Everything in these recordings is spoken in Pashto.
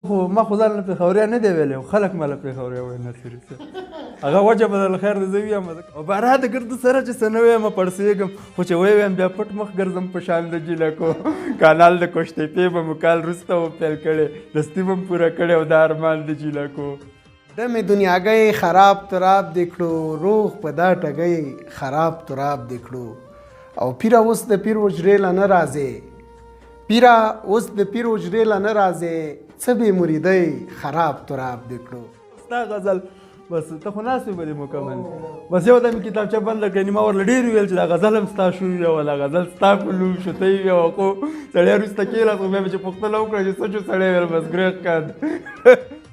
خو ما خو ځان له پېښوریا نه دی ویلی، خلک ما له پېښوریا وایي ناصري صاحب. هغه وجه به د خیر د زه ویم او بارا د ګردو سره چې څه نه ویم پړسېږم، خو چې ویې ویم بیا پټ مخ ګرځم په شان د جیلکو. کانال د کوشتېپې به مو کال وروسته وپیل کړی، دستي به م پوره کړی او دا ارمان د جیلکو. دم دنیاګۍ خراب تراب دې کړو، روغ په دا ټګۍ خراب تراب دې کړو. او پیره اوس د پیر حجرې له نه راځې، پیره اوس د پیر حجرې له نه راځې، څه بې مریدۍ خراب تراب دې کړو. ستا غزل بس ته خو ناست وې به دې مکمل بس یو دم کتابچه بنده کړې، ما ورله ډېر ویل چې دا غزل هم ستا شوي وه، دا غزل ستا په لوم شو ته یې ویې خو سړی وروسته کېناست، خو بیا مې چې پوښتنه وکړه چې څه شو، سړی ویل بس ګرېغ کاند.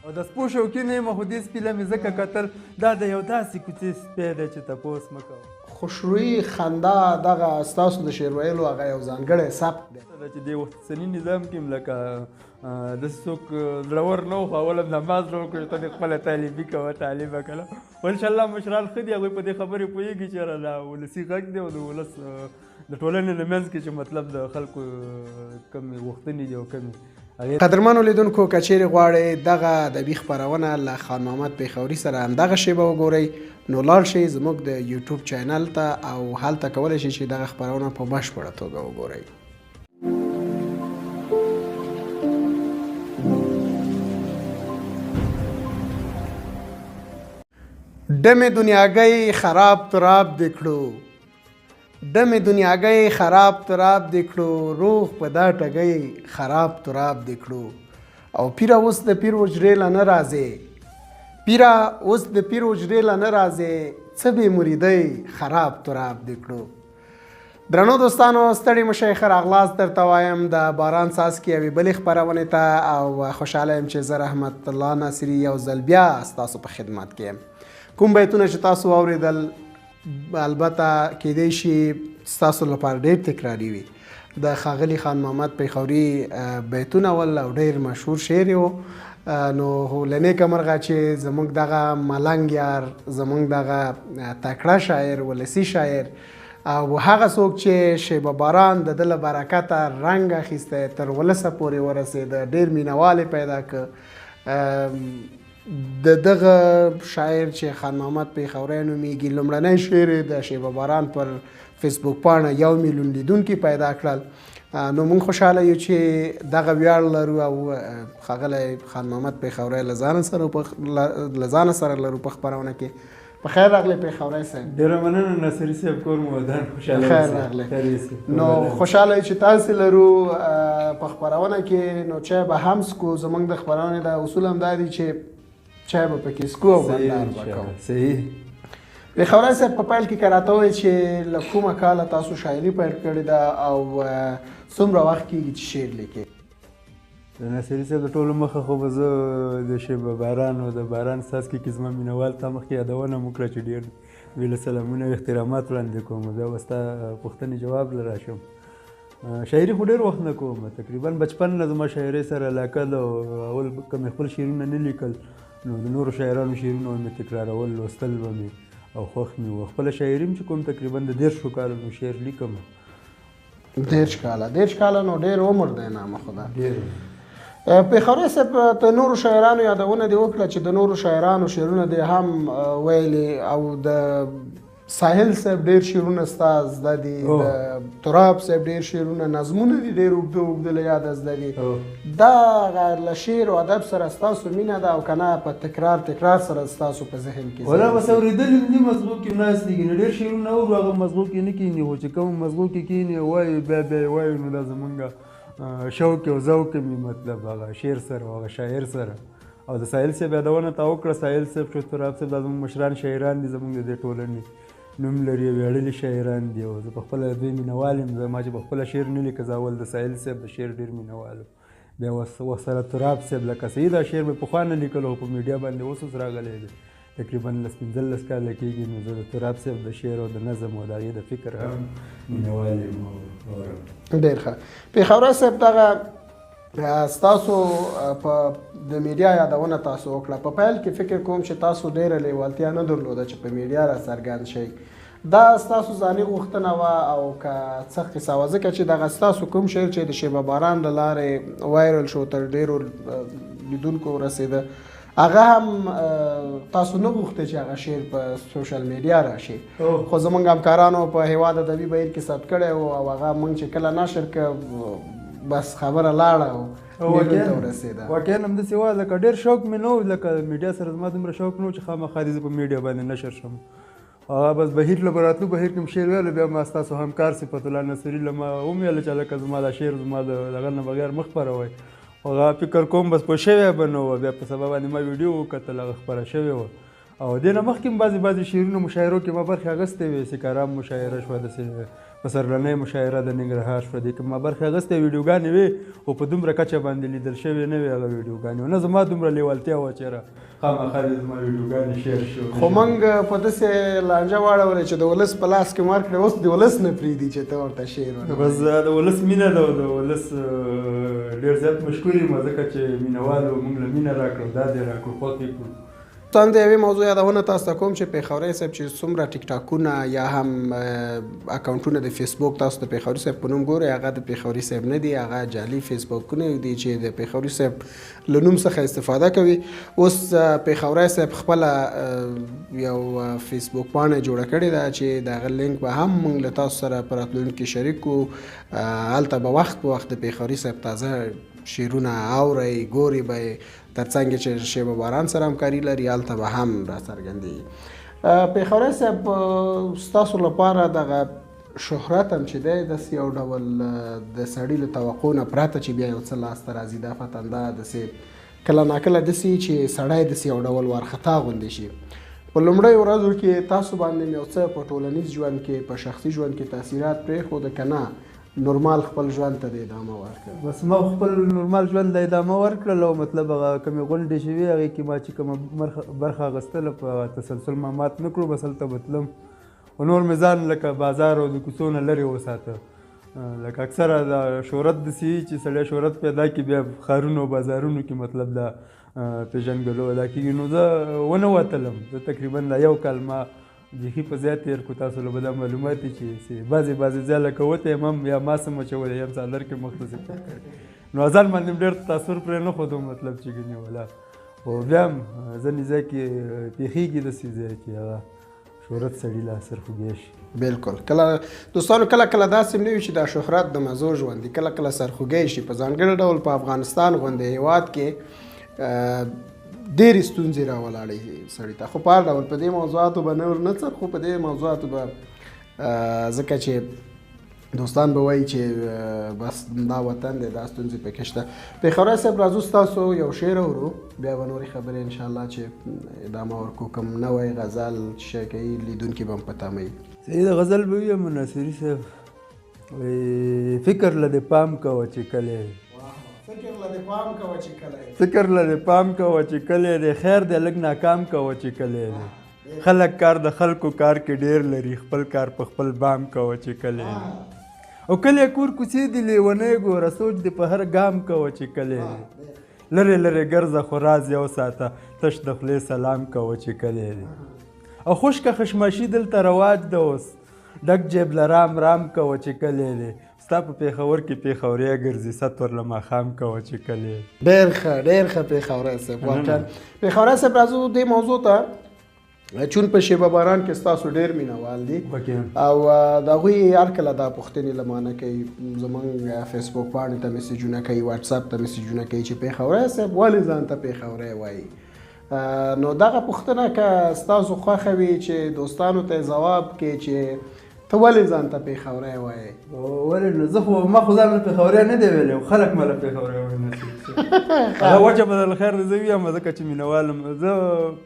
او د سپو شوقین یم، خو دې سپي له مې ځکه کتل دا د یو داسې کوڅې سپی دی چې تپوس مه کوه. خوشرويي خندا دغه ستاسو د شعر ویلو هغه یو ځانګړی سبک دی. دا چې دې اوسني نظام کې هم لکه داسې څوک زړور نه وو، خو اول هم نماز نه وکړو، ته دې خپله طالبي کوه تعلیم به کله. خو انشاءالله مشران ښه دي، هغوی په دې خبرې پوهېږي چې یاره دا ولسي غږ دی او د ولس د ټولنې له منځ کې چې مطلب د خلکو کمې غوښتنې دي او کمې. قدرمنو لیدونکو که چیرې غواړئ دغه ادبي خپرونه له خان محمد پیښوري سره همدغه شیبه وګورئ، نو لاړ شئ زموږ د یوټیوب چینل ته او هلته کولی شئ چې دغه خپرونه په بشپړه توګه وګورئ. دم دنیاګۍ خراب تراب دې کړو، دم دنیاګۍ خراب تراب دې کړو، روغ په دا ټګۍ خراب تراب دې کړو. او پیره اوس د پیر حجرې له نه راځې، پیره اوس د پیر حجرې له نه راځې، څه بې مریدۍ خراب تراب دې کړو. درنو دوستانو ستړي مشئ، ښه راغلاست درته وایم د باران څاڅکي یوې بلې خپرونې ته، او خوشحاله یم چې زه رحمت الله ناصري یو ځل بیا ستاسو په خدمت کې یم. کوم بیتونه چې تاسو واورېدل البته کیدای شي ستاسو لپاره ډېر تکراري وي. د ښاغلي خان محمد پیښوري بیتونه ول او ډېر مشهور شعر و، نو له نیکه مرغه چې زموږ دغه ملنګ یار، زموږ دغه تکړه شاعر، ولسي شاعر او هغه څوک چې شیبه باران د ده له برکته رنګ اخیستی، تر ولسه پورې ورسېده، ډېر مینهوال پیدا که. د دغه شاعر چې خان محمد پیښوري نومیږي، لومړنی شعر د شیبه باران پر فیسبوک پاڼه 1 میلیون لیدونکي پیدا کړل. نو موږ خوشحاله یو چې دغه ویاړ لرو او ښاغلی خان محمد پیښوري له ځانه سره لرو په خپرونه کې. په خیر راغلی پیښوري صاحب. ډېره مننه ناصري صاحب، کور مو ودان، خوشحاله خیر راغلی. نو خوشحاله چې تاسې لرو په خپرونه کې. نو چای به هم سکو، زموږ د خپرونې د اصول هم دا دي چې چای به پکې سکو او بندار به کوو. صحیح. پیښوري صاحب په پیل کې که راته ووایې چې له کومه کاله تاسو شاعري پیل کړې ده او څومره وخت کېږي چې شعر لیکئ؟ د ناصري صاحب د ټولو مخه خو به زه د شیبه باران او د باران څاڅکي کې زما مینوال تا مخکې یادونه مو کړه چې ډېر بېله سلامونه او احترامات وړاندې کوم. بیا به ستا پوښتنې جواب له راشم. شاعري خو ډېر وخت نه کوم، تقریبا بچپن نه زما شاعرۍ سره علاقه ده. اول که مې خپل شعرونه نه لیکل نو د نورو شاعرانو شعرونه مې تکرارول، لوستل به مې او خوښ مې وو. خپله شاعري چې کوم تقریبا د 10 کالو نو شعر لیکم. 10 کاله نو ډېر عمر دی نامه خدا. ډېر. پیښوري صاحب د نورو شاعرانو یادونه دې وکړه چې د نورو شاعرانو شعرونه دې هم ویلي، او د ساحل صاحب ډېر شعرونه ستا زده دي، د تراب صاحب ډېر شعرونه، نظمونه دي ډېر اوږده اوږده له یاده زده دي. دا له شعر او ادب سره ستاسو مینه ده او که نه په تکرار سره ستاسو په ذهن کې؟ ولا بس اورېدلي هم دي، مضغو کې ناست دي، ډېر شعرونه اورو هغه مضغو کې نه کښېني، خو چې کوم مضغو کې کښېني وایي بیا یې وایو، نو دا زمونږ شوق او ذوق مې مطلب هغه شعر سره او هغه شاعر سره. او د ساحل صاحب یادونه تا وکړه، ساحل صاحب چې تراب صاحب دا زموږ مشران شاعران دي، زموږ د دې ټولنې نوم لري، ویاړلي شاعران دي. او زه په خپله دوی مینهوال یم. زما چې په خپله شعر نه لیکه، زه اول د ساحل صاحب د شعر ډېر مینهوال یم. بیا ورسره تراب صاحب لکه صحیح دا شعر مې پخوا نه لیکلو، خو په میډیا باندې اوس راغلی دی، تقریبا 15 کاله کېږي. نو زه د تراب صاحب د شعر او د نظم او د هغې د فکر هم مینهوال یم. ډېر ښه. پیښوري صاحب دغه ستاسو په د میډیا یادونه تاسو وکړه. په پیل کې فکر کوم چې تاسو ډېره لیوالتیا نه درلوده چې په میډیا را څرګند شئ. دا ستاسو ځاني غوښتنه وه او که څه قصه وه؟ ځکه چې دغه ستاسو کوم شعر چې د شیبه باران له لارې وایرل شو، تر ډېرو لیدونکو ورسېده هغه هم تاسو نه غوښته چې هغه شعر په سوشل میډیا راشي خو زمونږ همکارانو په هېواد ادبي بهیر کې ثبت کړی و او هغه موږ چې کله نشر کړ بس خبره لاړه او لیدونکو ته ورسېده. واقعا همداسې وه لکه ډېر شوق مې نه و لکه میډیا سره زما دومره شوق نه و چې خامخا دې زه په میډیا باندې نشر شم. هغه بس بهیر له به راتلو بهیر کې مې شعر ویلو بیا ما ستاسو همکار صفت الله نصري له ما ومویله چې هلکه زما دا شعر زما د دغه نه بغیر مه خپروئ. هغه فکر کوم بس پوه شوی به نه وه بیا په سبا باندې ما ویډیو وکتل هغه خپره شوې وه او دې نه مخکې هم بعضې شعرونو مشاعرو کې ما برخې اخیستې وې سکارام مشاعره شوه داسې پسرلنۍ مشاعره د ننګرهار شوه دې کې ما برخې اخیستې ویډیوګانې وې او په دومره کچه باندې لیدل شوې نه وې هغه ویډیوګانې نه زما دومره لیوالتیا وه چېرې خامخا دې زما ویډیوګانې شیر شو خو موږ په داسې لانجه واړولې چې د ولس په لاس کې ورکړې اوس د ولس نه پرېږدي چې ته ورته شعر بس د ولس مینه ده او د ولس ډېر زیات مشکور یم ځکه چې مینهوالو موږ له مینه راکړو دا دې راکړو خوښ یې کړو. تاسو د یوې موضوع یادونه تاسو ته کوم چې پیښوري صاحب چې څومره ټیک ټاکونه یا هم اکاونټونه د فیسبوک تاسو د پیښوري صاحب په نوم ګورئ هغه د پیښوري صاحب نه دي هغه جعلي فیسبوکونه دي چې د پیښوري صاحب له نوم څخه استفاده کوي. اوس پیښوري صاحب خپله یو فیسبوک پاڼه جوړه کړې ده چې د هغه لینک به هم موږ له تاسو سره په راتلونکي کې شریک کړو. هلته به وخت په وخت د پیښوري صاحب تازه شعرونه اورئ ګورئ به ترڅنګ چې شیبه باران سره همکاري لري هلته به هم راڅرګندېږي. پیښوري صاحب ستاسو لپاره دغه شهرت هم چې دی داسې یو ډول د سړي له توقع نه پرته چې بیا یو څه لاسته راځي دا فتنده داسې کله ناکله داسې چې سړی داسې یو ډول وارخطا غوندې شي. په لومړیو ورځو کې تاسو باندې یو څه په ټولنیز ژوند کې په شخصي ژوند کې تاثیرات پرېښوده که نه نورمال خپل ژوند ته د ادامه ورکړه؟ بس ما خپل نورمال ژوند د ادامه ورکړل او مطلب هغه کومې غونډې چې وې هغې کې ما چې کومه برخه اخیستله په تسلسل ما مات نه کړو بس هلته به تلم او نور مې ځان لکه بازار او د کوڅو نه لرې وساته. لکه اکثره د شهرت داسې وي چې سړی شهرت پیدا کړي بیا ښارونو او بازارونو کې مطلب د پېژنګلو ادا کېږي نو زه ونه وتلم. زه تقریبا دا یو کال ما بیخي په ځای تېر کړو. تاسو له به دا معلومات دي چې بعضې ځای لکه وتی یم هم یا ما څه مچولی یم څادر کې مختصر کړی نو ځان باندې ډېر تاثر پرې نه ښودم مطلب چې ګنې ولا خو بیا هم ځینې ځای کې پېښېږي داسې ځای چې هغه شهرت سړي له سرخوږی شي. بالکل کله دوستانو کله داسې نه وي چې دا شهرت د مزو ژوند دی کله سرخوږی شي. په ځانګړي ډول په افغانستان غوندې هېواد کې ډېرې ستونزې راولاړې سړي ته خو په هر ډول په دې موضوعاتو به نور نه څه خو په دې موضوعاتو به ځکه چې دوستان به وایي چې بس دا وطن دی دا ستونزې پکې شته. پیښوري صاحب راځو ستاسو یو شعر اورو بیا به نورې خبرې انشاءالله چې ادامه ورکو کوم نوی غزل چې شی کوي لیدونکي به هم په تمه وي. صحیح د غزل به ویم ناصري صاحب وایي فکر له دې پام کوه چې کلی فکر له دې پام کوه چې کلی فکر له دې پام کوه چې کلی دی خیر دی لږ ناکام کوه چې کلی دی خلک کار د خلکو کار کې ډېر لري خپل کار په خپل بام کوه چې کلی دی او کلی کور کوڅې دي لیونی ګوره سوچ دې په هر ګام کوه چې کلی دی لرې لرې ګرځه خو راز یو ساته تش د خولې سلام کوه چې کلی دی او خشکه خشماشي دلته رواج ده اوس ډک جیب له رام کوه چې کلی دی ستا په پیښور کې پیښوریا ګرځي ستور له ماښام کوه چې کلی ډېر ښه پیښوري صاحب واقعا پیښوري صاحب راځو دې موضوع ته چون په شیبه باران کې ستاسو ډېر مینهوال دي او د هغوی هر کله دا پوښتنې له ما نه کوي زموږ فیسبوک پاڼې ته میسیجونه کوي واتساپ ته میسیجونه کوي چې پیښوري صاحب ولې ځان ته پیښوري وایي نو دغه پوښتنه که ستاسو خوښه وي چې دوستانو ته ځواب کې چې ته ولې ځان ته پیښوري وایې؟ ولې نو زه خو ما خو ځان له پیښوري نه دی ویلی خلک ما له پیښوري وایي هغه وجه به الخیر زه ویم ځکه چې مینهوال یم. زه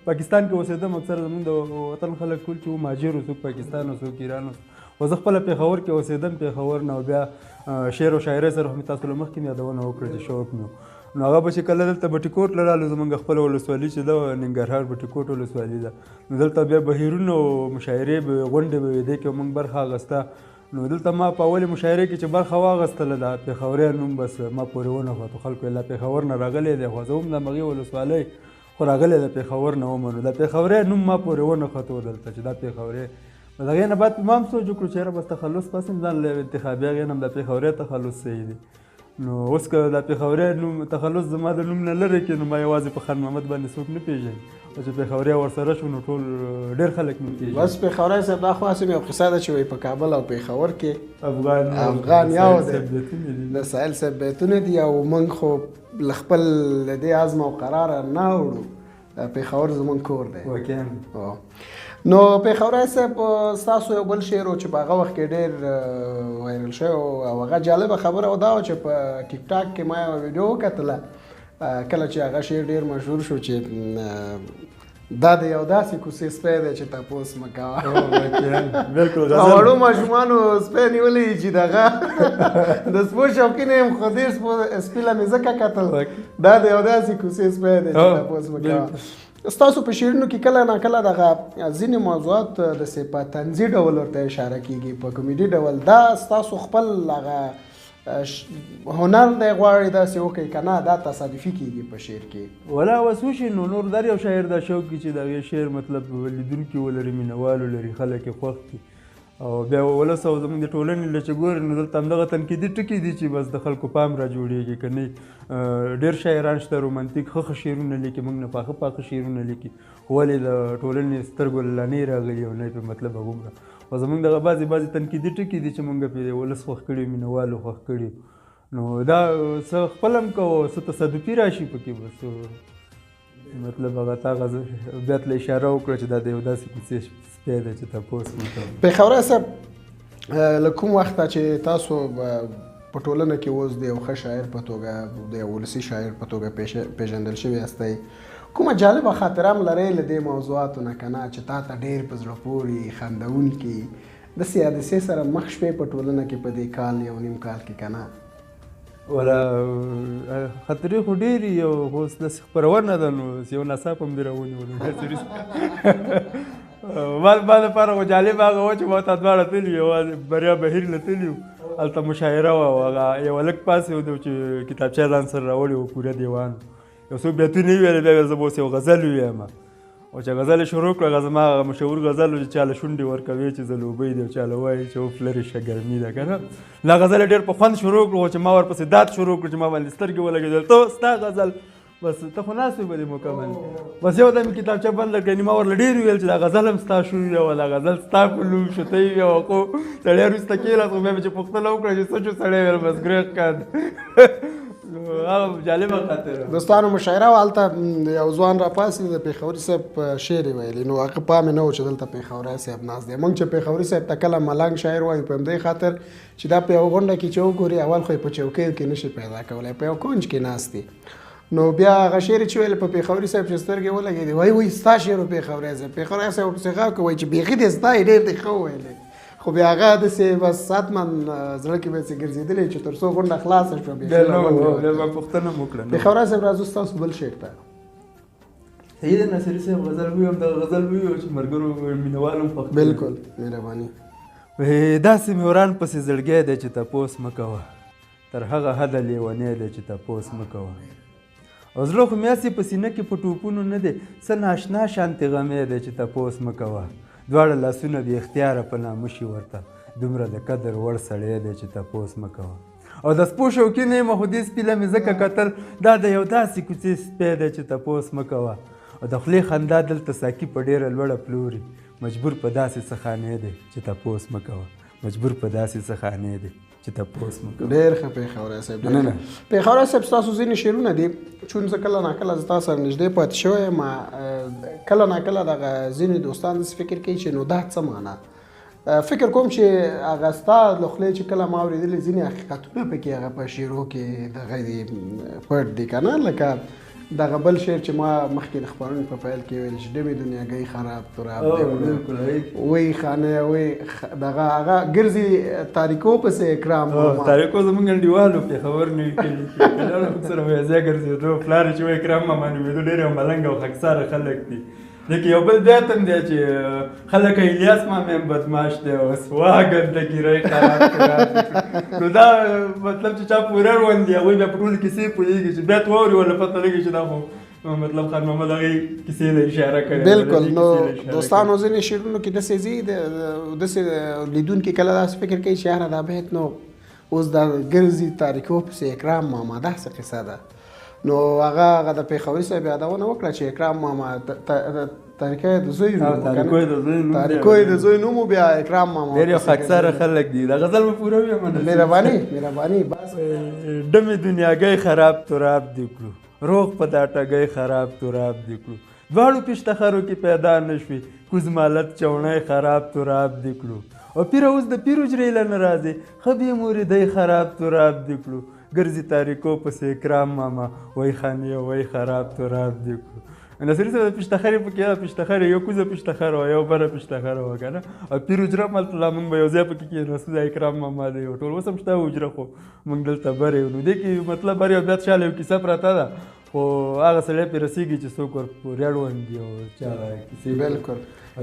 پاکستان کې اوسېدم اکثر زموږ د وطن خلک ټول چې مهاجر و څوک پاکستان و څوک ایران و زه خپله پیښور کې اوسېدم پیښور نه او بیا شعر او شاعرۍ سره خو مې تاسو له مخکې مې یادونه وکړه چې شوق مې نو هغه به چې کله دلته بټي له رالو زموږ خپله ولسوالي چې ده ننګرهار بټي ولسوالي ده نو دلته بیا بهیرونه او مشاعرې به غونډې به وې دې کې موږ برخه اخیسته نو دلته ما په اولې مشاعرې کې چې برخه واخیستله دا پیښوري نوم بس ما پورې ونه خوته خلکو یې له پیښور نه راغلی دی خو زه هم د همغې ولسوالۍ خو راغلی د پیښور نه ومه نو د پیښوري نوم ما پورې ونه خوته دلته چې دا پیښوري د هغې نه بعد ما هم سوچ وکړو چې یاره بس تخلص پس هم ځان له انتخابي هغې نه هم د پیښوري تخلص صحیح دی نو اوس که دا پېښوري نوم تخلص زما د نوم نه لرې کړي نو ما یوازې په خان محمد باندې څوک نه پېژني او چې پېښوري ورسره شو نو ټول ډېر خلک مې پېژني. بس پېښوري صاحب دا خو هسې یو قصه ده چې وایي په کابل او پېښور کې افغان یو دی د ساحل صاحب بیتونه دي او موږ خو له خپل د دې عزم او قراره نه وړو پېښور زموږ کور دی. واقعا نو پېښوري صاحب ستاسو یو بل شعر و چې په هغه وخت کې ډېر وایرل شوی او هغه جالبه خبره دا وه چې په ټیک ټاک کې ما یوه ویډیو وکتله کله چې هغه شعر ډېر مشهور شو چې دا د یو داسې کوڅې سپی دی چې تپوس مه کوه. بالکل وړو ماشومانو سپی نیولی چې دغه د سپو شوقین یم خو دې سپي له مې ځکه کتل دا د یو داسې کوڅې سپی دی چې تپوس مه کوه. ستاسو په شعرونو کې کله نا کله دغه ځینې موضوعات د په طنزي ډول ورته اشاره کیږي په کمیډي ډول دا ستاسو خپل هغه هنر دی غواړي داسې وکړي که نه دا تصادفي کیږي په شعر کې؟ ولا اوس وشي نو نور در یو شاعر دا شوق کي چې د هغې شعر مطلب لیدونکي ولري مینهوالو لري خلک یې خوښ کړي او بیا ولس او زموږ د ټولنې له چې ګوري نو دلته همدغه تنقیدي ټکي دي چې بس د خلکو پام را جوړېږي که نه ډېر شاعران شته رومانتیک ښه شعرونه لیکي موږ نه پاخه شعرونه لیکي ولې د ټولنې سترګو له لانې راغلي او نه یې په مطلب هغومره خو زموږ دغه بعضې تنقیدي ټکي دي چې موږ پرې ولس خوښ کړي مینهوالو خوښ کړي نو دا څه خپل هم کوو څه تصادفي راشي پکې بس مطلب هغه تا بیا ته اشاره وکړه چې دا د یو داسې کوڅې سپی دی چې تپوس مه کوه. پېښوري صاحب له کوم وخته چې تاسو په ټولنه کې اوس د یو ښه شاعر په توګه د یو ولسي شاعر په توګه پیژندل شوي یاستئ کومه جالبه خاطره هم لرئ له دې موضوعاتو نه که نه چې تا ته ډېر په زړه پورې خندونکي داسې حادثې سره مخ شوې په ټولنه کې په دې کال یو نیم کال کې که نه؟ ولا خطرې خو ډېرې یو خو اوس داسې خپرونه ده نو یو ناڅاپه هم دې راونیولو ما دپاره خو جالب هغه وه چې ما ته دواړه تللي یوازې بریا بهیر له تللي وو هلته مشاعره وه او هغه یو هلک پاسې و چې کتابچه ځان سره راوړې وه پوره دیوان یو څو بیتونه یې ویلې بیا زه به اوس یو غزل ووایم او چې غزل یې شروع کړه زما هغه مشهور غزل و چې چاله شونډې ورکوي چې ځلوبۍ دی او چاله وایي چې اوف لرې شه ګرمي ده که نه دا غزل یې ډېر په خوند شروع کړو چې ما ورپسې داد شروع کړو چې ما باندې سترګې ولګېدل ته ستا غزل بس ته خو ناست وې به دې مکمل بس یو دم کتابچه بنده کړه ما ورله ډېر ویل چې دا غزل هم ستا شوي او دا غزل ستا په لوم شو ته یې ویې خو سړی وروسته کېناست خو بیا مې چې پوښتنه وکړه چې څه شو سړی ویل بس ګرېغ کاند جالبه خاطره دوستانو مشاعره وه هلته یو ځوان راپاڅېد د پېښوري صاحب شعر یې ویلي نو هغه پام یې نه و چې دلته پېښوري صاحب ناست دی موږ چې پېښوري صاحب ته کله ملنګ شاعر وایو په همدې خاطر چې دا په یوه غونډه کې چې وګوري اول خو یې په چوکیو کې نشي پیدا کولی په یو کونج کې ناست دی نو بیا هغه شعر چې ویل په پېښوري صاحب چې سترګې ولګېدې وایي ستا شعر و پېښوري صاحب پېښوري صاحب ورپسې غږ کوي چې بیخي دې ستا یې ډېر دې ښه وویلی خو بیا هغه داسې بس حتمن زړه کې به یې ګرځېدلی چې تر څو غونډه خلاصه شوه بیا ما پوښتنه مو کړه پېښوري صاحب راځو ستاسو بل شعر ته سید ناصري صاحب غزل ویو همدغه غزل ویو چې ملګرو مینهوال هم خوښ بالکل مهرباني داسې مې وران پسې زړګی دی چې تپوس مه کوه تر هغه حده لیونی دی چې تپوس مه کوه او زړه خو میاسې په سینه کې په ټوپونو نه دی څه ناشنا شانتې غمی دی چې تپوس مه کوه دواړه لاسونه بې اختیاره په نامه شي ورته دومره د قدر وړ سړی دی چې تپوس مه کوه او د سپو شوقین یم خو دې سپي له مې ځکه کتل دا د یو داسې کوڅې سپی دی چې تپوس مه کوه او د خولې خندا دلته ساقي په ډېره لوړه پلوري مجبور په داسې څه خانې دی چې تپوس مه کوه مجبور په داسې څه خانې دی چې تپوس مه کوه ډېر ښه پېښوری صاحب پېښوری صاحب ستاسو ځینې شعرونه دي چون زه کله ناکله زه تا سره نږدې پاتې شوی یم کله ناکله دغه ځینې دوستان داسې فکر کوي چې نو دا څه معنا فکر کوم چې هغه ستا له خولې چې کله ما اورېدلې ځینې حقیقتونه پکې هغه په شعرو کې دغه دي پټ دي که نه لکه دغه بل شعر چې ما مخکې د خپرونې په پیل کې ویل چې ډمې دنیاګۍ خراب تراب وی خانه وی دغه هغه ګرځي تاریکو پسې اکرام تاریکو زموږ انډیوالو پېښور نوي کلي کې سره ویزه ګرځېدو پلار چې وایي اکرام ماما نومېدو ډېر یو ملنګ او خاکساره خلک دي لیکن یو بل بیت هم دی چې خلک الیاس مامې هم بدماش دی اوس واه ګندګي رای خراب کړه نو دا مطلب چې چا پوره روان دي هغوی بیا په ټولو کیسې پوهېږي چې بیا ته واوري ولا پته لګي چې دا خو مطلب خان محمد هغې کیسې له اشاره کړې بالکل نو دوستانو ځینې شعرونو کې داسې ځي داسې لیدونکي کله داسې فکر کوي چې یاره دا بیت نو اوس دا ګرځي تاریکو پسې اکرام ماما داسې قصه ده. نو هغه د پېښوري صاحب یادونه وکړه چې اکرام ماما تاریکه د زوی تاریکوی د زوی نوم بیا اکرام ماما ډېر یو خاکساره خلک دي. دا غزل به پوره وي. مهرباني بس ډمې دنیاګۍ خراب تراب دې کړو، روغ په دا ټګۍ خراب تراب دې کړو، دواړو پېشتخرو کې پیدا نه شوې، کوز مالت چوڼی خراب تراب دې کړو، او پیر اوس د پیر حجرې له نه راځي، ښه بې مریدۍ خراب تراب دې کړو، ګرځي تاریکو پسې اکرام ماما وای خانې وای خراب تراب دې کړو. نصري صاحب د پېشتخرې پکې یوه پېشتخرې یو کوزه پېشتخره وه یو بره پېشتخره وه که نه، او پیر حجره هم هلته لا مونږ به یو ځای پکې کېناستو، دا اکرام ماما دی یو ټول اوس هم شته حجره، خو مونږ دلته بر یو. نو دې کې مطلب هر یو بیا شاله یو کیسه پرته ده، خو هغه سړی پرې رسېږي چې څوک ورپورې اړوند دي او چې هغه کیسې. بلکل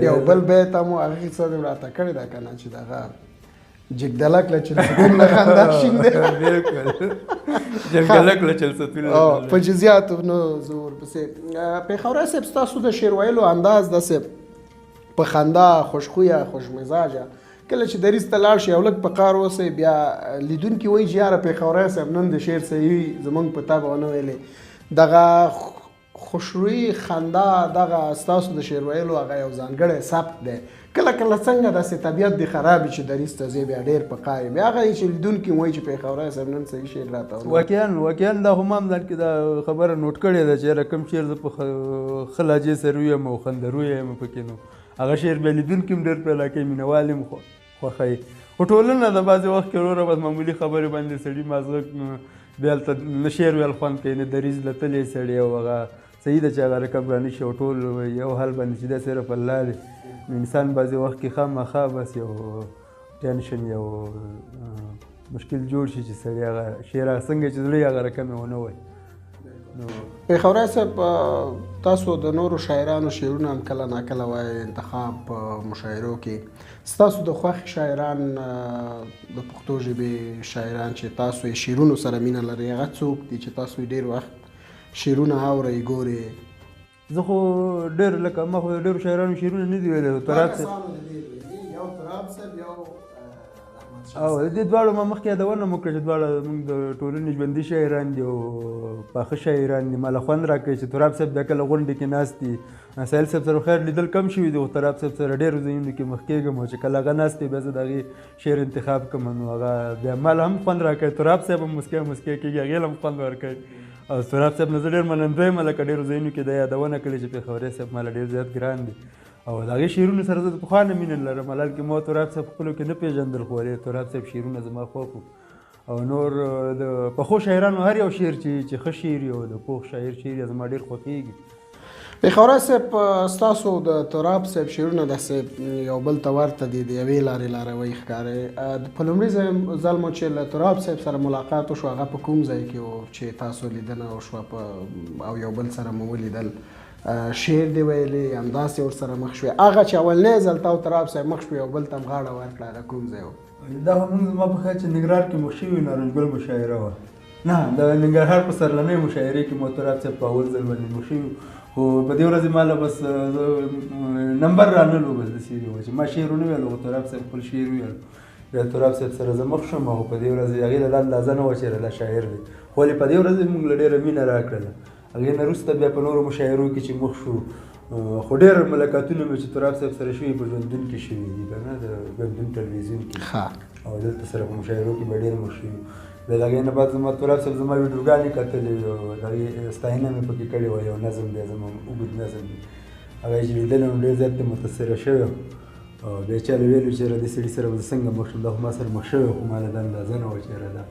یو بل بیت هم هغه کیسه دې راته کړې ده که نه چې دغه جګدلک له چلستون له خندا شین دی. بلکل جګدلک له چلستون په جزیاتو نو زور پسې پېښوری صاحب ستاسو د شعر ویلو انداز داسې په خندا خوشخویه خوشمزاجه، کله چې دریځ ته لاړ شي او لږ په قار اوسئ بیا لیدونکي وایي چې یاره پېښوری صاحب نن د شعر صحیح زموږ په طبع ونه ویلې. دغه خوشرویي خندا دغه ستاسو د شعر ویلو هغه یو ځانګړی سبک دی. کله کله څنګه داسې طبیعت دې خراب وي چې دریځ ته ځې بیا ډېر په قار بیا هغه چې لیدونکي وایي چې پېښوری صاحب نن صحیح شعر راته واقعا دا خو ما هم ځان کې دا خبره نوټ کړې ده چې یاره کوم شعر زه په ښه لهجې سره ویم او خندرویه یم پکې، نو هغه شعر بیا لیدونکي هم ډېر پرې علاقه مینوال هم خوښوي. خو ټولنه د بعضې وخت کې وروره بس معمولي خبرې باندې سړي مازغه بیا هلته نه شعر ویل خوند کوي، نه دریځ له تللی سړی، او هغه صحیح ده چې هغه رقم رانه شي او ټول یو حال باندې چې دا صرف الله دی. انسان بعضې وخت کې خامخا بس یو ټینشن یو مشکل جوړ شي چې سړی هغه شعر څنګه چې زړه هغه رقم یې ونه وایي. پېښوری صاحب تاسو د نورو شاعرانو شعرونه هم کله ناکله وایي انتخاب په مشاعرو کې، ستاسو د خوښې شاعران د پښتو ژبې شاعران چې تاسو یې شعرونو سره مینه لرئ هغه څوک دي چې تاسو یې ډېر وخت شعرونه اورئ ګورئ؟ زه خو ډېر لکه ما خو د ډېرو شاعرانو شعرونه نه دي ویلي. تراب صاحب او د دې دواړو ما مخکې یادونه مو کړه چې دواړه زموږ د ټولنې ژوندي شاعران دي او پاخه شاعران دي. ماله خوند راکوي چې تراب صاحب بیا کله غونډې کې ناست دي، ساحل صاحب سره خیر لیدل کم شوي دي، خو تراب صاحب سره ډېرو ځایونو کې مخ کېږم او چې کله هغه ناست دی بیا زه د هغې شعر انتخاب کوم، نو هغه بیا ماله هم خوند راکوي. تراب صاحب هم مسکی کېږي، هغې له هم خوند ورکوي. او تراب صاحب نه زه ډېر منندوی یم، لکه ډېرو ځایونو کې دا یادونه کړې چې پېښوری صاحب ماله ډېر زیات ګران دي او د هغې شعرونو سره زه د پخوا نه مینه لرم. حالال کې ما تراب صاحب خپلو کې نه پېژندل، خو تراب صاحب شعرونه زما خوښ وو. او نور د پخو شاعرانو هر یو شعر چې ښه شعر وي او د پوخ شاعر شعر یې زما ډېر خوښېږي. پېښوری صاحب ستاسو د تراب صاحب شعرونه داسې یو بل ته ورته دي، د یوې لارې لاروی ښکاري. په لومړي ځل مو چې له تراب صاحب سره ملاقات وشو هغه په کوم ځای کې و چې تاسو لیدنه وشوه او یو بل سره مو ولیدل؟ شعر دی ویلی همداسې ورسره مخ شوې؟ هغه چې اولنی ځل تا او تراب صاحب مخ شوې یو بل ته هم غاړه ورکړه د کوم ځای و؟ دا مونږ زما په خیال چې ننګرهار کې مخ شوي نارنجګل مشاعره وه. نه د ننګرهار په سرلنۍ مشاعرې کې مو تراب صاحب په اول ځل باندې مخ شوي، خو په دې ورځې ما له بس نمبر رانلو بس داسې وه چې ما شعر ونه ویلو، خو تراب صاحب خپل شعر ویلو. بیا تراب صاحب سره زه مخ شوم او په دې ورځې هغې له دا اندازه نه وه چې دا شاعر دی، خو ولې په دې ورځې مونږ له ډېره مینه راکړله. هغې نه وروسته بیا په نورو مشاعرو کې چې مخ شو، خو ډېر ملاقاتونه مې چې تراب صاحب سره شوي په ژوندون کې شوي دي که نه، د ژوندون ټلویزیون کې او دلته سره په مشاعرو کې به ډېر مخ شوي. بیا د هغې نه بعد زما تراب صاحب زما ویډیوګانې کتلې وې او د هغې ستاینه مې پکې کړې وه، یو نظم دی زما اوږد نظم دی، هغه چې لیدلی نو ډېر زیات متاثره شوی او بیا چا له ویلو چې یاره دې سړي سره به زه څنګه مخ شم، دا خو ما سره مخ شوی خو ما له دا اندازه نه وه چې یاره دا.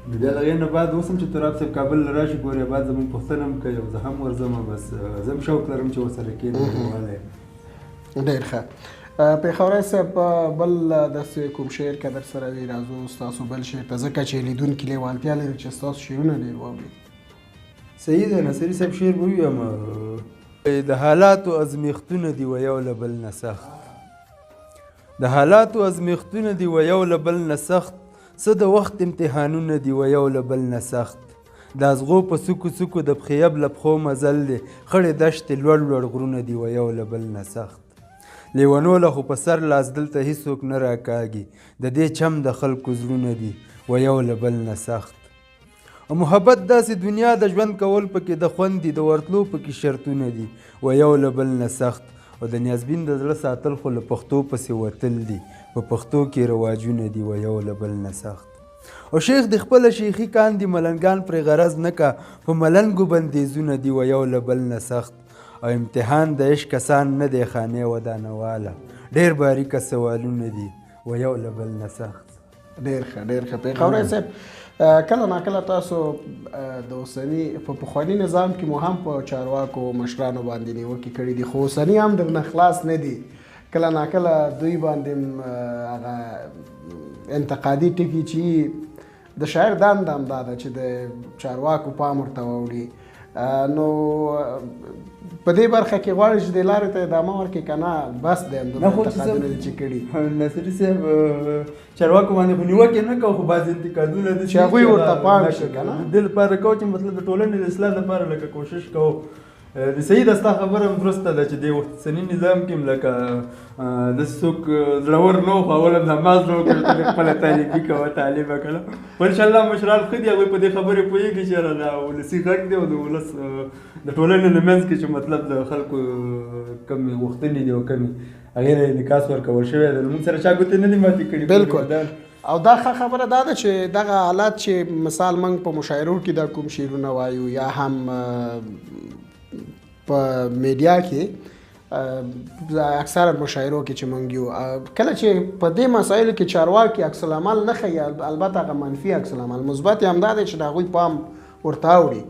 نو بیا د هغې نه بعد اوس هم چې تراب صاحب کابل له راشي ګورې بعد زموږ پوښتنه هم کوي او زه هم ورځم، بس زه هم شوق لرم چې ورسره کښېنم. ډېر ښه. پېښوری صاحب بل داسې کوم شعر که در سره وي راځو ستاسو بل شعر ته، ځکه چې لیدونکي لیوالتیا لري چې ستاسو شعرونه ډېر واوري. صحیح ده، نصري صاحب شعر به ووایم. د حالاتو ازمیښتونه دي و یو له بل نه سخت، د حالاتو ازمیښتونه دي و یو له بل نه سخت، څه د وخت امتحانونه دي و یو له بل نه سخت، د ازغو په څوکو څوکو د پښیب له پښو مزل دی، خړې دښتې لوړ لوړ غرونه دي و یو له بل نه سخت، لیونو له خو په سر لاس دلته هیڅوک نه راکاږي، د دې چم د خلکو زړونه دي و یو له بل نه سخت. او محبت داسې دنیا د ژوند کول پکې د خوند دي، د ورتلو پکې شرطونه دي و یو له بل نه سخت. او د نیازبین د زړه ساتل خو له پښتو پسې وتل دي، په پښتو کې رواجونه دي و یو له بل نه سخت. او شیخ د خپله شیخي کاندي ملنګان پرې غرض نه کا، په ملنګو بندیزونه دي و یو له بل نه سخت. او امتحان د عشق کسان نه دی خانې ودانواله، ډېر باریکه سوالونه دي و یو له بل نه سخت. ډېر ښه ډېر ښه. پیښوری صاحب کله ناکله تاسو د اوسني په پخواني نظام کې مو هم په چارواکو مشرانو باندې نیوکې کړي دي، خو اوسني هم درنه خلاص نه دي. کله ناکله دوی باندې هغه انتقادي ټکي چې د شاعر دنده هم دا ده چې د چارواکو پام ورته واوړي. نو په دې برخه کې غواړي چې د لارې ته ادامه ورکړي که نه بس دی همدومره انتقادونه دي چې کړي؟ ناصري صاحب چارواکو باندې خو نیوکې نه کوو، خو بعضې انتقادونه دي چې هغوی ورته پام شي که نه. دې لپاره کوو چې مطلب د ټولنې د اصلاح لپاره لکه کوشش کوو. د صحیح ده، ستا خبره هم درسته ده چې د اوسني نظام کې هم لکه داسې څوک زړور نه وو، خو اول هم نماز نه وکړ، خپله تعلیمي کوه تعلیم وکړه. خو انشاءالله مشران ښه دي، هغوی په دې خبرې پوهېږي چې یاره دا ولسي غږ دی او د ولس د ټولنې له منځ کې چې مطلب د خلکو کمې غوښتنې دي او کمې هغې له انعکاس ورکول شوی دی. مونږ سره چا ګوتې نه دي ماتې کړي. بلکل. او دا ښه خبره دا ده چې دغه حالات چې مثال موږ په مشاعرو کې دا کوم شعرونه وایو یا هم په میډیا کې اکثره مشاعرو کې چې موږ یو کله چې په دې مسایلو کې چارواکي عکس العمل نه ښیي، البته هغه منفي عکس العمل، مثبت یې همدا دی چې د هغوی پام ورته اوړي،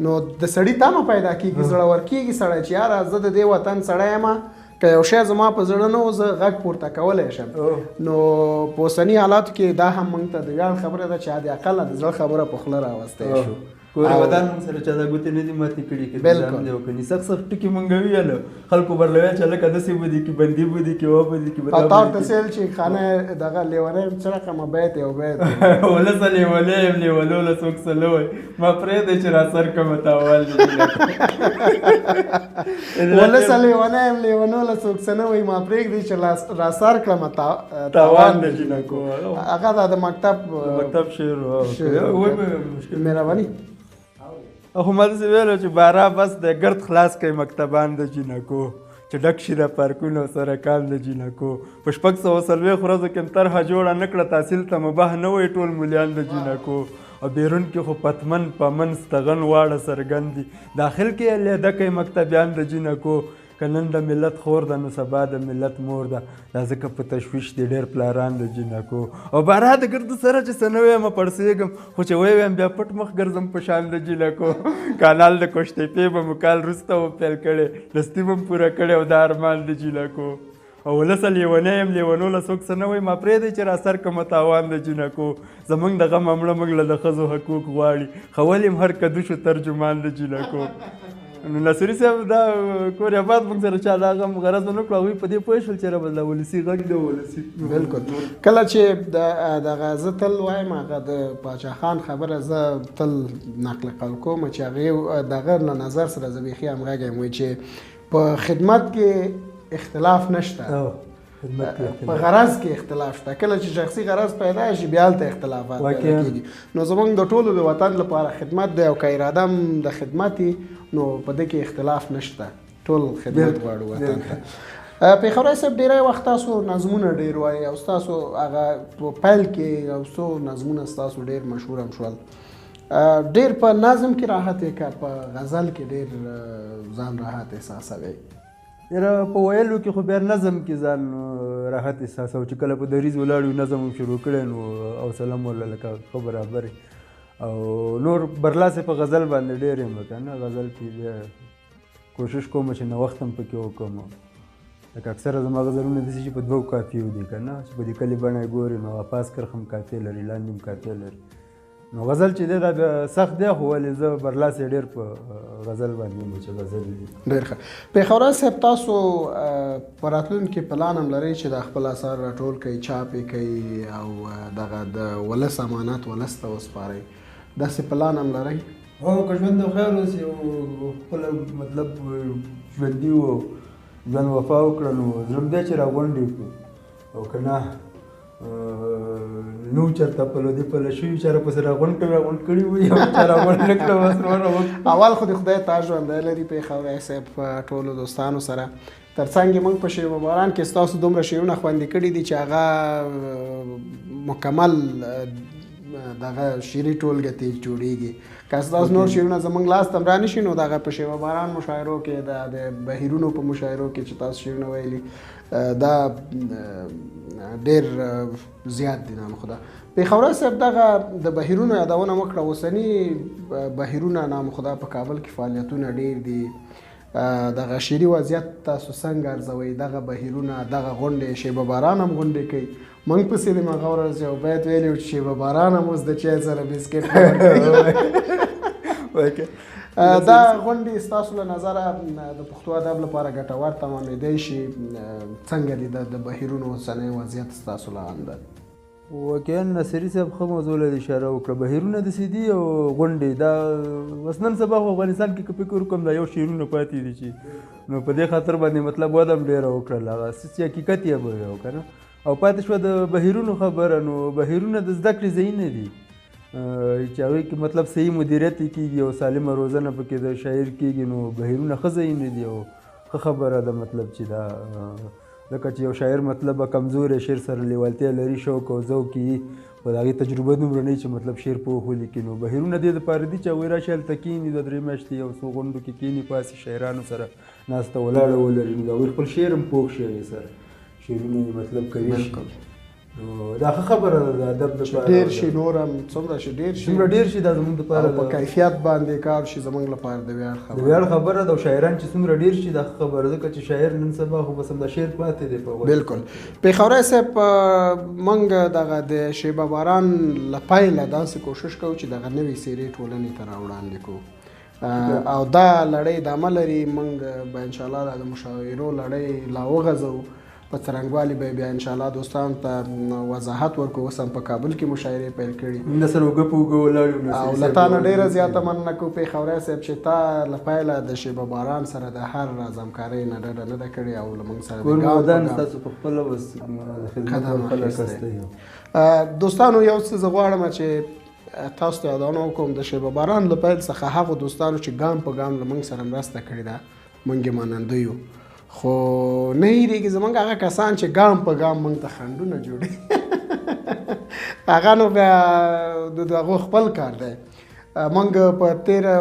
نو د سړي تمه پیدا کېږي، زړور کېږي سړی چې یاره زه د دې وطن سړی یم، که یو شی زما په زړه نه و زه غږ پورته کولی شم. نو په اوسني حالاتو کې دا هم موږ ته د ویاړ خبره ده چې حد اقله د زړه خبره په خوله راوستی شو. کور ودان موږ سره چا دا ګوتې نه دي ماتې کړي که نظام دی وکني سخت سخت ټکي موږ ویله خلکو برلویا چې هلکه داسې به دي که بندي به دي که وا به دي که تا ورته سیل چې خانه دغه لیونی یم څه رقمه بیت یو بیت ولسه لیونی یم لیونو له څوک څه نه وایي ما پرېږدی چې را سر کړمه تاوال ولسه لیونی یم لیونو له څوک څه نه وایي ما پرېږدی چې را سر کړمه تاوان د جینکو هغه د مکتب شعر مهرباني خو ما داسې ویلو چې بارا بس د ګرد خلاص کوي مکتبان د جینکو چې ډک شي د پارکونو سرکان د جینکو په 640 ورځو کې طرحه جوړه نه کړه تحصیل ته مباح نه وایي ټول مولیان د جینکو او بیرون کې خو پتمن پمن ستغن واړه څرګند دي داخل کې لیده کوي مکتبیان د جینکو که نن د ملت خور ده نو سبا د ملت مور ده دا ځکه په تشویش دي ډېر پلاران د جینکو او بارا د ګردو سره چې څه نه وایم پړسېږم خو چې ووایم بیا پټ مخ ګرځم په شان د جینکو کانال د کوشتېپې به مو کال وروسته وپیل کړی لستي به م پوره کړی او دا ارمان د جینکو او ولسه لیونی یم لیونو له څوک څه نه وایي ما پرېږدی چې را سر کړمه تاوان د جینکو زموږ د غم مړه موږ له د ښځو حقوق غواړي خو ولې م هر کدو شو ترجمان د جینکو نو ناصري صاحب دا کور آباد موږ سره چا د هغه غرض ونه کړو هغوی په دې پوه شول چې ربه دا ولسي غږ دی ولسي بلکل کله چې دغه زه تل وایم هغه د پاچا خان خبره زه تل نقل قول کوم چې هغې دغه له نظر سره زه بیخي همغږی یم وایي چې په خدمت کې اختلاف نشته په غرض کې اختلاف شته کله چې شخصي غرض پیدا شي بیا هلته اختلافات پیدا کېږي نو زموږ د ټولو د وطن لپاره خدمت دی او که اراده هم د خدمت نو په دې کې اختلاف نشته ټول خدمت غواړو وطن ته پیښوری صاحب ډېری وخت تاسو نظمونه ډېر وایي او ستاسو هغه په پیل کې یو څو نظمونه ستاسو ډېر مشهور هم شول ډېر په نظم کې راحت یې که په غزل کې ډېر ځان راحت احساسوئ یاره په ویلو کې خو بیا نظم کې ځان راحت احساسوو چې کله په دریځ ولاړ یو نظم هم شروع کړی نو حوصله مو لکه ښه برابرې او نور برلاسې په غزل باندې ډېر یم که نه غزل کې بیا کوشش کوم چې نوښت هم پکې وکړم لکه اکثره زما غزلونه داسې چې په 2 کافیو دي که نه چې په لیکلې بڼه یې ګورې نو واپاس کرښ هم کافیې لري لاندې هم کافیې لري نو غزل چې دی دا بیا سخت دی خو ولې زه برلاسې ډېر په غزل باندې یم چې غزل دي ډېر ښه پیښوری صاحب تاسو په راتلونکي پلان هم لرئ چې د خپل اثار راټول کوئ چاپ یې کوئ او دغه د ولس امانت ولس ته وسپارئ داسې پلان هم لرئ هو که ژوند د خیر اوسي او خپله مطلب ژوندي و ژوند وفا وکړه نو زړه م دی چې راغونډې کړو او که نه نو چېرته پلو دې پله شوي چې راپسې راغونډ کړي وي او چا راغونډ نه کړه بس ورونه وکړو. اول خو د خدای تا ژوندی لري پېښوری صاحب ټولو دوستانو سره تر څنګ یې موږ په شیب باران کې ستاسو دومره شعرونه خوندي کړي دي چې هغه مکمل دغه شعري ټولګه ته جوړیږي. که ستاسو نور شعرونه زموږ لاس ته رانشي نو دغه په شیب باران مشاعرو کې د بهیرونو په مشاعرو کې چې تاسو شعرونه ویلي دا ډېر زیات دي. نام خدا پېښوری صاحب دغه د بهیرونو یادونه وکړه. اوسني بهیرونه نام خدا په کابل کې فعالیتونه ډېر دي. دغه شعري وضعیت تاسو څنګه ارزوئ؟ دغه بهیرونه دغه غونډې شیبه باران هم غونډې کوي. موږ پسې د هغه ورځ یو بیت ویلي و چې شیبه باران هم اوس د چای سره بسکټ دا غونډې ستاسو له نظره د پښتو ادب لپاره ګټور تمامېدی شي. څنګه دي د بهیرونو اوسنی وضعیت ستاسو له انده؟ واقعا ناصري صاحب ښه موضوع له اشاره وکړه. بهیرونه داسې دي او غونډې دا اوس نن سبا خو افغانستان کې که فکر وکړم دا یو شعرونه پاتې دي چې نو په دې خاطر باندې مطلب وده هم ډېره وکړله. هغه چې حقیقت یې به وي که نه او پاتې شوه د بهیرونو خبره. نو بهیرونه د زده کړې ځایونه دي چې هغوی کې مطلب صحیح مدیریت یې کېږي او سالمه روزنه پکې د شاعر کېږي. نو بهیرونه ښه ځایونه دي او ښه خبره ده مطلب چې دا ځکه چې یو شاعر مطلب کمزوری شعر سره لیوالتیا لري شوق او ذوق یې خو د هغې تجربه دومره نه وي چې مطلب شعر پوه ولیکي. نو بهیرونه دې دپاره دي چې هغوی راشي هلته کښېني 2-3 میاشتې یو څو غونډو کې کښېني پاسې شاعرانو سره ناسته ولاړه ولري. نو د هغوی خپل شعر هم پوه شي هغې سره شعرونه یې مطلب کوي شي. نو دا ښه خبره ده د ادب دپاره. ډېر شي نور هم څومره شي ډېر شي څومره ډېر شي دا زموږ دپاره په کیفیت باندې کار شي زموږ لپاره د ویاړ خبره. د ویاړ خبره ده او شاعران چې څومره ډېر شي دا ښه خبره ده. که چې شاعر نن سبا خو بس همدا شعر پاتې دی په غوږ. بلکل پېښوری صاحب موږ دغه د شیبه باران له پیله داسې کوشش کوو چې دغه نوې څېرې ټولنې ته راوړاندې کړو او دا لړۍ ادامه لري. موږ به انشاءالله د مشاعرو لړۍ لا وغځوو په څرنګوالي به بیا انشاءالله دوستانو ته وضاحت ورکړو. اوس هم په کابل کې مشاعرې پیل کړي نه سره اوږه په اوږه ولاړ یو او له تا نه ډېره زیاته مننه کوو پېښوری صاحب چې تا له پیله د شیبه باران سره د هر راز همکارۍ نه ډډه نه ده کړې او له موږ سره ستاسو په خپله بس دوستانو یو څه زه غواړم چې تاسو ته یادونه وکړم د شیبه باران له پیل څخه هغو دوستانو چې ګام په ګام له موږ سره مرسته کړې ده موږ یې مننده یو. خو نه هېرېږي زموږ هغه کسان چې ګام په ګام موږ ته خنډونه جوړوي هغه نو بیا د هغو خپل کار دی. موږ په تېره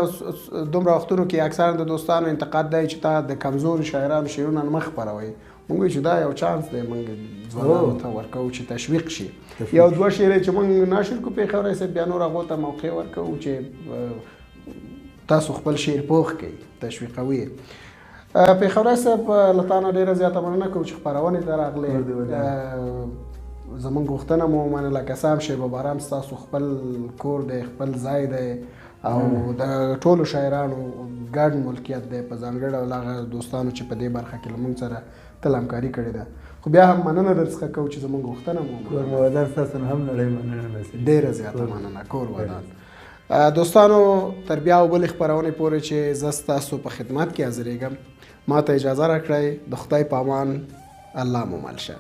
دومره وختونو کې اکثرا د دوستانو انتقاد دی چې تا د کمزورو شاعرانو شعرونه مه خپروئ. موږ وایو چې دا یو چانس دی موږ ځوانانو ته ورکوو چې تشویق شي. یو دوه شعرې چې موږ ناشر کړو پېښوری صاحب بیا نور هغو ته موقع ورکوو چې تاسو خپل شعر پوخ کړئ تشویقوي. پېښوری صاحب له تا نه ډېره زیاته مننه کوو چې خپرونې ته راغلې. زموږ غوښتنه مو ومنله. که څه هم شیبه باران ستاسو خپل کور دی خپل ځای دی او د ټولو شاعرانو ګډ ملکیت دی په ځانګړي ډول هغه دوستانو چې په دې برخه کې له موږ سره تل همکاري کړې ده خو بیا هم مننه درڅخه کوو چې زموږ غوښتنه مو ودان ستاسو نه هم نړۍ مننه ډېره زیاته مننه کور ودان. دوستانو تر بیا او بلې خپرونې پورې چې زه ستاسو په خدمت کې حاضرېږم ما ته اجازه راکړئ. د خدای په امان الله مو مل شه.